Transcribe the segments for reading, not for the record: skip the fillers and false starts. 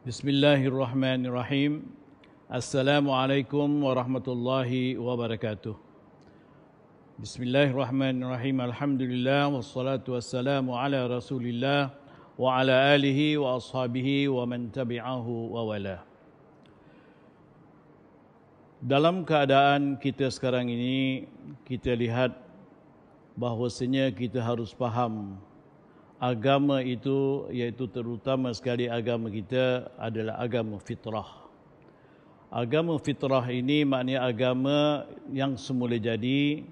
Bismillahirrahmanirrahim. Assalamualaikum warahmatullahi wabarakatuh. Bismillahirrahmanirrahim. Alhamdulillah wassalatu wassalamu ala Rasulillah wa ala alihi wa ashabihi wa man tabi'ahu wa wala. Dalam keadaan kita sekarang ini, kita lihat bahawasanya kita harus faham agama itu, iaitu terutama sekali agama kita adalah agama fitrah. Agama fitrah ini maknanya agama yang semula jadi,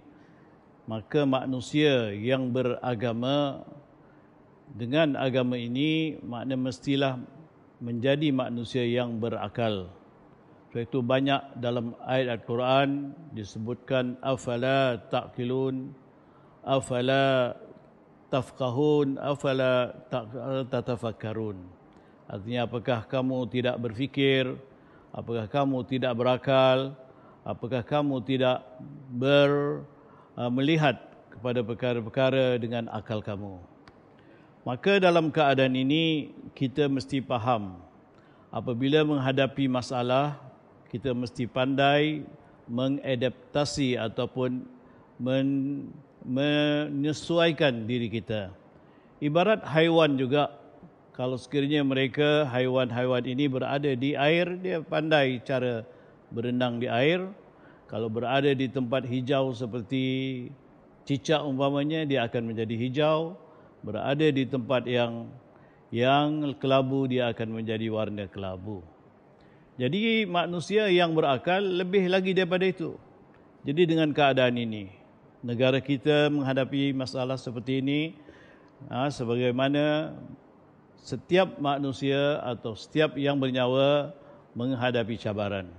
maka manusia yang beragama dengan agama ini makna mestilah menjadi manusia yang berakal. Sebab itu banyak dalam ayat Al-Quran disebutkan afala taqilun, afala tafqahun, afala tatafakkarun. Artinya, apakah kamu tidak berfikir, apakah kamu tidak berakal, apakah kamu tidak melihat kepada perkara-perkara dengan akal kamu. Maka dalam keadaan ini kita mesti faham, apabila menghadapi masalah, kita mesti pandai mengadaptasi ataupun menyesuaikan diri kita. Ibarat haiwan juga, kalau sekiranya mereka, haiwan-haiwan ini berada di air, dia pandai cara berenang di air. Kalau berada di tempat hijau seperti cicak umpamanya, dia akan menjadi hijau. Berada di tempat yang kelabu, dia akan menjadi warna kelabu. Jadi manusia yang berakal lebih lagi daripada itu. Jadi dengan keadaan ini, negara kita menghadapi masalah seperti ini, sebagaimana setiap manusia atau setiap yang bernyawa menghadapi cabaran.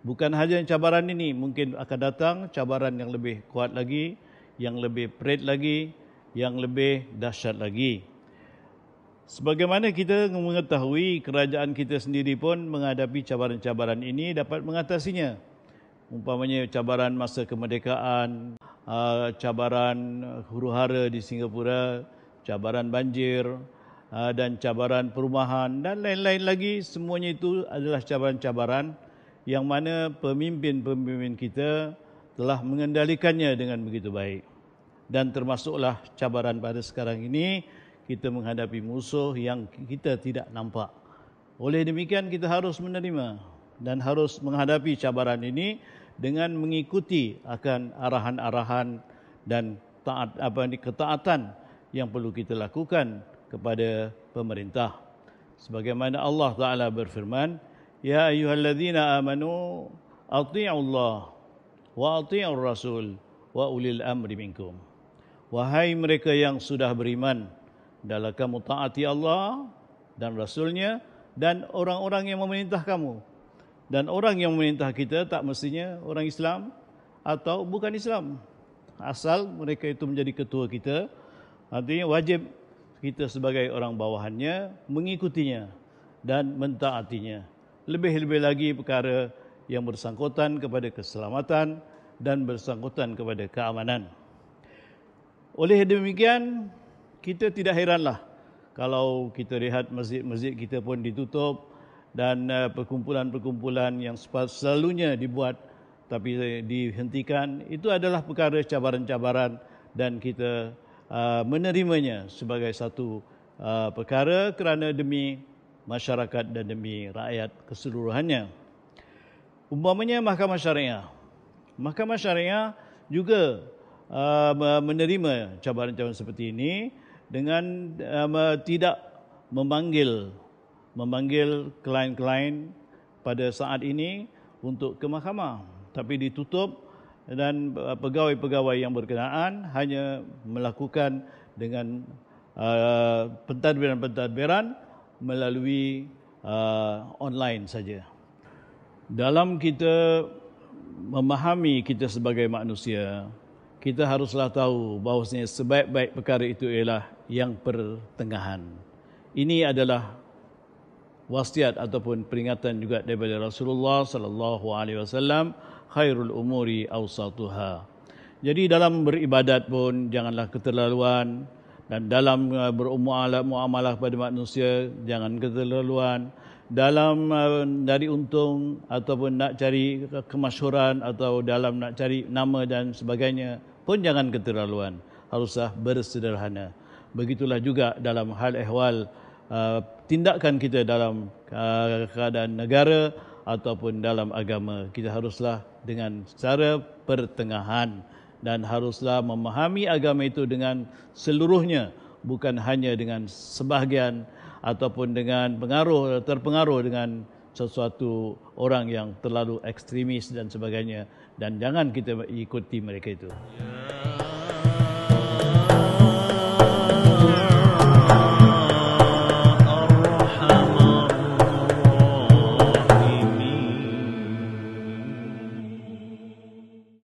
Bukan hanya cabaran ini, mungkin akan datang cabaran yang lebih kuat lagi, yang lebih perit lagi, yang lebih dahsyat lagi. Sebagaimana kita mengetahui, kerajaan kita sendiri pun menghadapi cabaran-cabaran ini dapat mengatasinya. Umpamanya cabaran masa kemerdekaan, cabaran huru-hara di Singapura, cabaran banjir, dan cabaran perumahan dan lain-lain lagi. Semuanya itu adalah cabaran-cabaran yang mana pemimpin-pemimpin kita telah mengendalikannya dengan begitu baik. Dan termasuklah cabaran pada sekarang ini, kita menghadapi musuh yang kita tidak nampak. Oleh demikian, kita harus menerima dan harus menghadapi cabaran ini dengan mengikuti akan arahan-arahan dan ketaatan yang perlu kita lakukan kepada pemerintah. Sebagaimana Allah Ta'ala berfirman, Ya ayyuhalladzina amanu ati'ullah wa ati'ur rasul wa ulil amri minkum. Wahai mereka yang sudah beriman, hendaklah kamu taati Allah dan Rasulnya dan orang-orang yang memerintah kamu. Dan orang yang memerintah kita tak mestinya orang Islam atau bukan Islam. Asal mereka itu menjadi ketua kita, artinya wajib kita sebagai orang bawahannya mengikutinya dan mentaatinya. Lebih-lebih lagi perkara yang bersangkutan kepada keselamatan dan bersangkutan kepada keamanan. Oleh demikian, kita tidak heranlah kalau kita lihat masjid-masjid kita pun ditutup dan perkumpulan-perkumpulan yang selalunya dibuat tapi dihentikan. Itu adalah perkara cabaran-cabaran dan kita menerimanya sebagai satu perkara kerana demi masyarakat dan demi rakyat keseluruhannya. Umpamanya Mahkamah Syariah. Mahkamah Syariah juga menerima cabaran-cabaran seperti ini dengan tidak memanggil klien-klien pada saat ini untuk ke mahkamah, tapi ditutup dan pegawai-pegawai yang berkenaan hanya melakukan dengan pentadbiran-pentadbiran melalui online saja. Dalam kita memahami kita sebagai manusia, kita haruslah tahu bahawasanya sebaik-baik perkara itu ialah yang pertengahan. Ini adalah wasiat ataupun peringatan juga daripada Rasulullah sallallahu alaihi wasallam, khairul umuri awsatuha. Jadi dalam beribadat pun janganlah keterlaluan, dan dalam bermuamalah pada manusia jangan keterlaluan, dalam dari untung ataupun nak cari kemasyhuran atau dalam nak cari nama dan sebagainya pun jangan keterlaluan. Haruslah bersederhana. Begitulah juga dalam hal ehwal tindakan kita dalam keadaan negara ataupun dalam agama. Kita haruslah dengan secara pertengahan dan haruslah memahami agama itu dengan seluruhnya, bukan hanya dengan sebahagian ataupun dengan terpengaruh dengan sesuatu orang yang terlalu ekstremis dan sebagainya, dan jangan kita ikuti mereka itu.